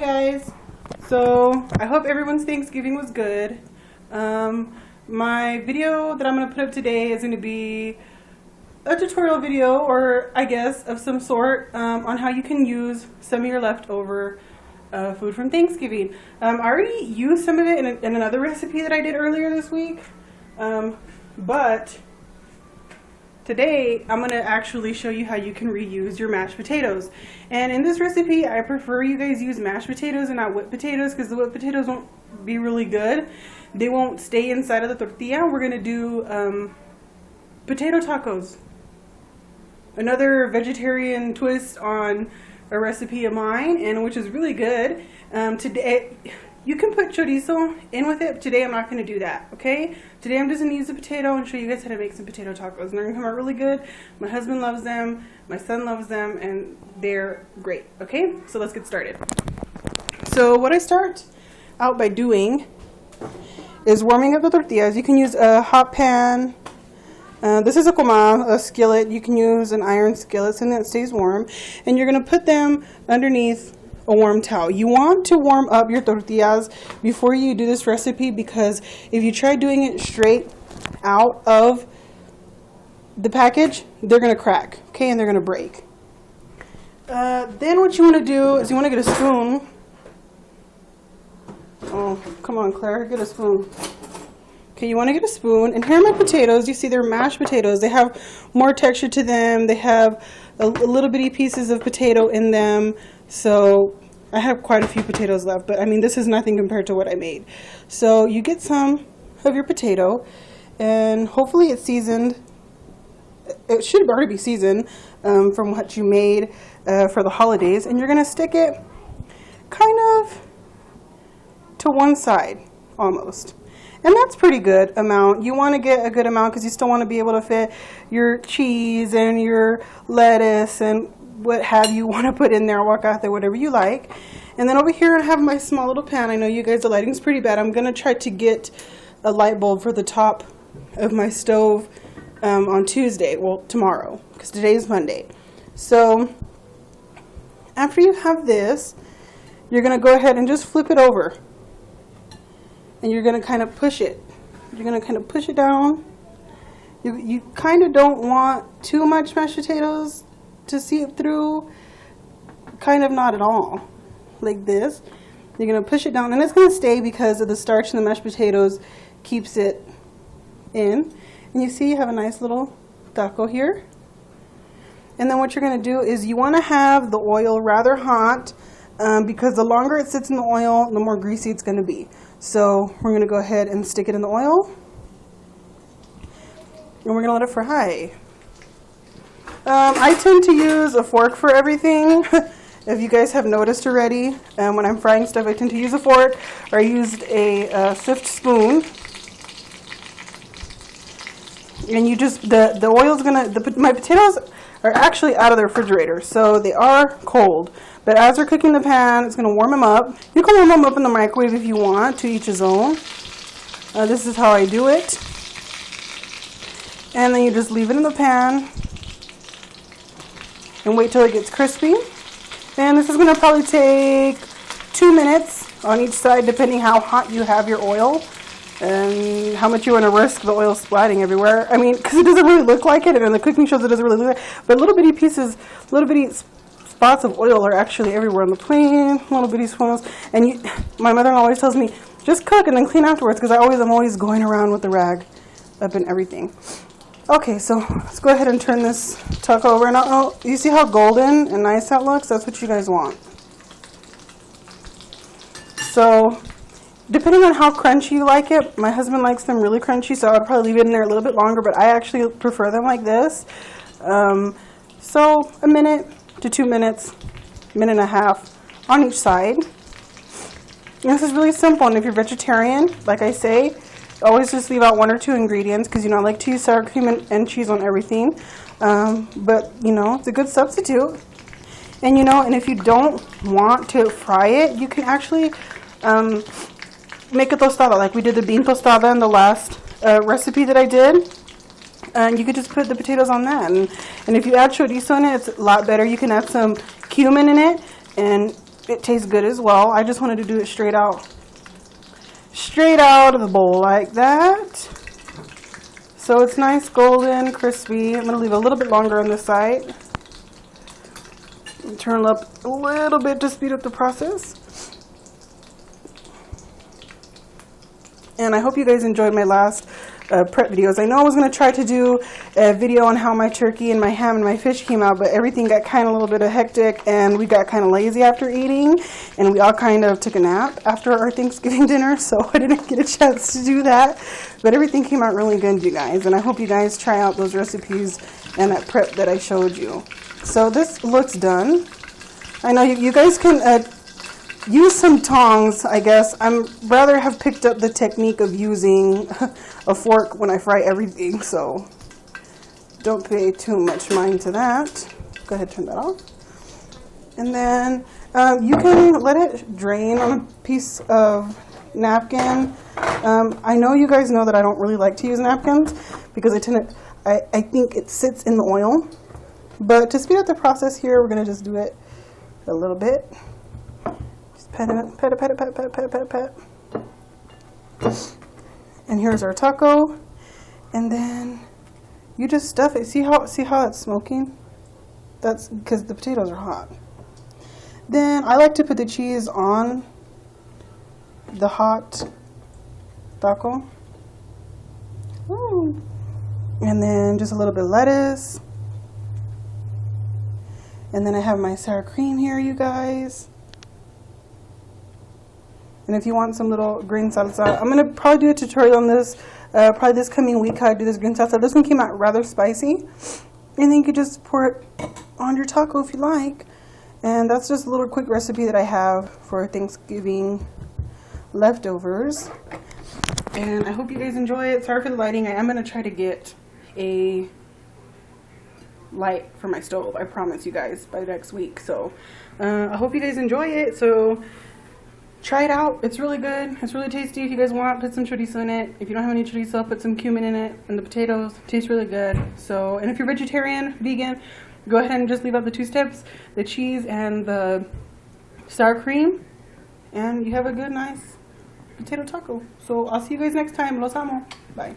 Guys, so I hope everyone's Thanksgiving was good. My video that I'm going to put up today is going to be a tutorial video, or I guess of some sort, on how you can use some of your leftover food from Thanksgiving. I already used some of it in another recipe that I did earlier this week, but today I'm going to actually show you how you can reuse your mashed potatoes. And in this recipe, I prefer you guys use mashed potatoes and not whipped potatoes, because the whipped potatoes won't be really good. They won't stay inside of the tortilla. We're going to do potato tacos. Another vegetarian twist on a recipe of mine, and which is really good. Today, you can put chorizo in with it, but today I'm not going to do that, okay? Today I'm just going to use the potato and show you guys how to make some potato tacos. And they're going to come out really good. My husband loves them, my son loves them, and they're great, okay? So let's get started. So what I start out by doing is warming up the tortillas. You can use a hot pan. This is a comal, a skillet. You can use an iron skillet, something that stays warm. And you're going to put them underneath a warm towel. You want to warm up your tortillas before you do this recipe, because if you try doing it straight out of the package, they're going to crack, okay, and they're going to break. Then what you want to do is you want to get a spoon. Oh, come on, Claire, get a spoon. Okay, you want to get a spoon, and here are my potatoes. You see they're mashed potatoes. They have more texture to them. They have a little bitty pieces of potato in them. So I have quite a few potatoes left, but I mean, this is nothing compared to what I made. So you get some of your potato, and hopefully it's seasoned. It should already be seasoned from what you made for the holidays, and you're going to stick it kind of to one side almost. And that's pretty good amount. You want to get a good amount because you still want to be able to fit your cheese and your lettuce and what have you want to put in there, aguacate, whatever you like. And then over here I have my small little pan. I know you guys, the lighting's pretty bad. I'm going to try to get a light bulb for the top of my stove on Tuesday, well, tomorrow, because today is Monday. So after you have this, you're going to go ahead and just flip it over. And you're going to kind of push it. You're going to kind of push it down. You kind of don't want too much mashed potatoes to see it through. Kind of not at all. Like this. You're going to push it down, and it's going to stay because of the starch in the mashed potatoes keeps it in. And you see you have a nice little taco here. And then what you're going to do is you want to have the oil rather hot, because the longer it sits in the oil, the more greasy it's going to be. So we're going to go ahead and stick it in the oil, and we're going to let it fry. I tend to use a fork for everything. If you guys have noticed already, when I'm frying stuff, I tend to use a fork, or I used a Swift spoon. And you just, the oil's going to, my potatoes are actually out of the refrigerator, so they are cold. But as they're cooking the pan, it's going to warm them up. You can warm them up in the microwave if you want, to each his own. This is how I do it. And then you just leave it in the pan and wait till it gets crispy. And this is going to probably take 2 minutes on each side, depending how hot you have your oil and how much you want to risk the oil splatting everywhere. I mean, because it doesn't really look like it, and in the cooking shows it doesn't really look like it. But little bitty pieces, little bitty spots of oil are actually everywhere on the plate, little bitty swirls. And my mother-in-law always tells me, just cook and then clean afterwards, because I'm always going around with the rag up and everything. Okay, so let's go ahead and turn this taco over. And you see how golden and nice that looks? That's what you guys want. So depending on how crunchy you like it, my husband likes them really crunchy, so I would probably leave it in there a little bit longer, but I actually prefer them like this. So a minute to 2 minutes, minute and a half on each side. And this is really simple, and if you're vegetarian, like I say, always just leave out 1 or 2 ingredients, because I like to use sour cream and cheese on everything. But it's a good substitute. And and if you don't want to fry it, you can actually make a tostada, like we did the bean tostada in the last recipe that I did. And you could just put the potatoes on that. And if you add chorizo in it, it's a lot better. You can add some cumin in it, and it tastes good as well. I just wanted to do it straight out of the bowl like that. So it's nice, golden, crispy. I'm going to leave a little bit longer on this side. Turn it up a little bit to speed up the process. And I hope you guys enjoyed my last prep videos. I know I was going to try to do a video on how my turkey and my ham and my fish came out, but everything got kind of a little bit hectic, and we got kind of lazy after eating, and we all kind of took a nap after our Thanksgiving dinner, so I didn't get a chance to do that. But everything came out really good, you guys, and I hope you guys try out those recipes and that prep that I showed you. So this looks done. I know you guys can use some tongs, I guess. I'm rather have picked up the technique of using a fork when I fry everything, so don't pay too much mind to that. Go ahead, turn that off. And then you can let it drain on a piece of napkin. I know you guys know that I don't really like to use napkins because I think it sits in the oil. But to speed up the process here, we're going to just do it a little bit. Pet it, pet it, pet it, pet it, pet it, pet it, pet it, pet it. And here's our taco. And then you just stuff it. See how it's smoking? That's because the potatoes are hot. Then I like to put the cheese on the hot taco. Ooh. And then just a little bit of lettuce. And then I have my sour cream here, you guys. And if you want some little green salsa, I'm going to probably do a tutorial on this, probably this coming week, how I do this green salsa. This one came out rather spicy. And then you could just pour it on your taco if you like. And that's just a little quick recipe that I have for Thanksgiving leftovers. And I hope you guys enjoy it. Sorry for the lighting. I am going to try to get a light for my stove. I promise you guys by next week. So I hope you guys enjoy it. So try it out. It's really good. It's really tasty. If you guys want, put some chorizo in it. If you don't have any chorizo, put some cumin in it. And the potatoes taste really good. So, and if you're vegetarian, vegan, go ahead and just leave out the 2 steps, the cheese and the sour cream, and you have a good, nice potato taco. So I'll see you guys next time. Los amo. Bye.